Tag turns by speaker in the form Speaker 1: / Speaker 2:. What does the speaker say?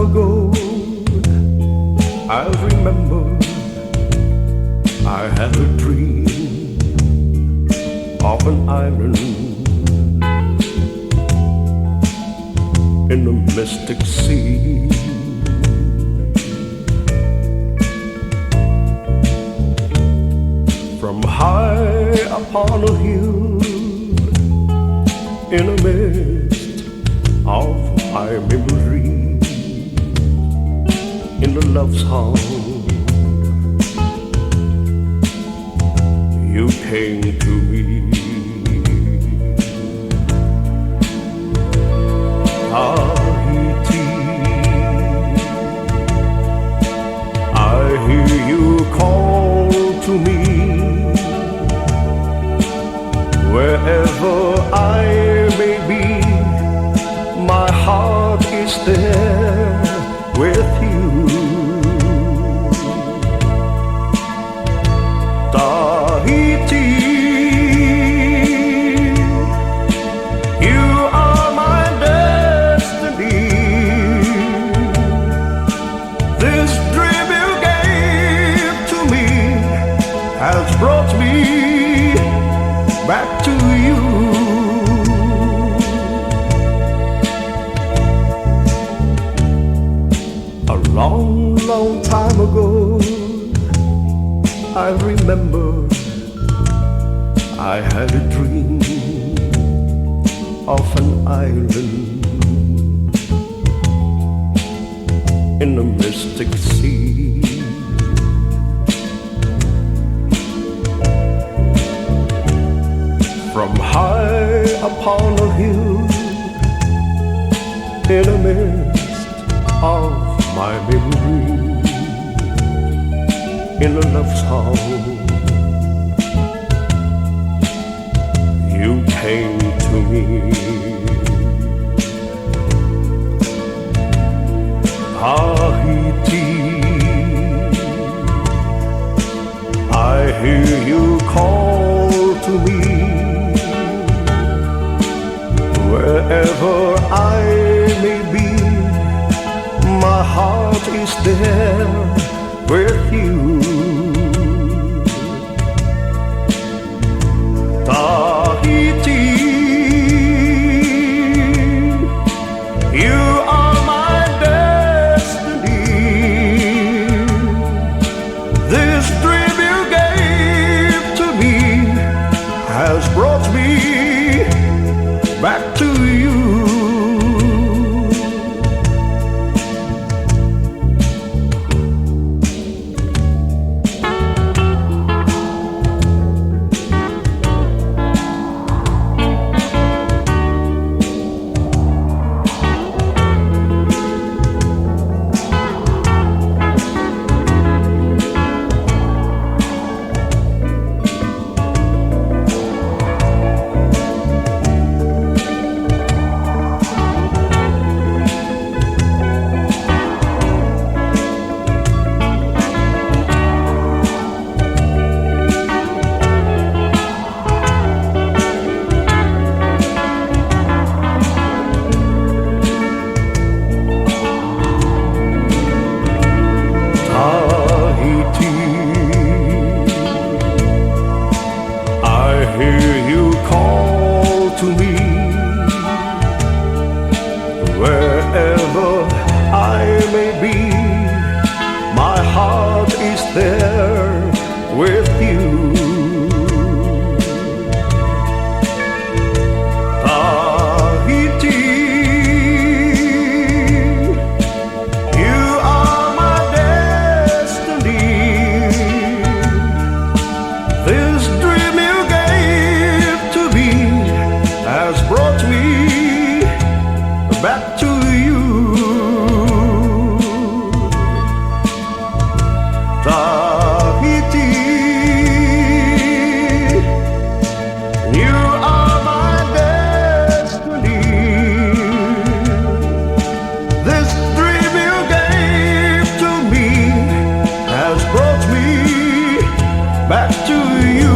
Speaker 1: ago, I remember I had a dream of an island in the mystic sea. From high upon a hill, in a mist of my memory, in the love song, you came to me. Tahiti, I hear you call to me. Wherever I may be, my heart is there with you. Tahiti, you are my destiny. This dream you gave to me has brought me back to you. A long, long time ago, I remember I had a dream of an island in the mystic sea. From high upon a hill, in a mist of my memory, in a love song, you came to me. Tahiti, I hear you call to me. Wherever I may be, my heart is there with you. Tahiti, you are my destiny. This dream you gave to me has brought me back to you. I hear you call to me. Wherever I may be, my heart is there with you. Tahiti, you are my destiny. This dream you gave to me has brought me back to you. Tahiti, you are my destiny. This dream you gave to me has brought me back to you.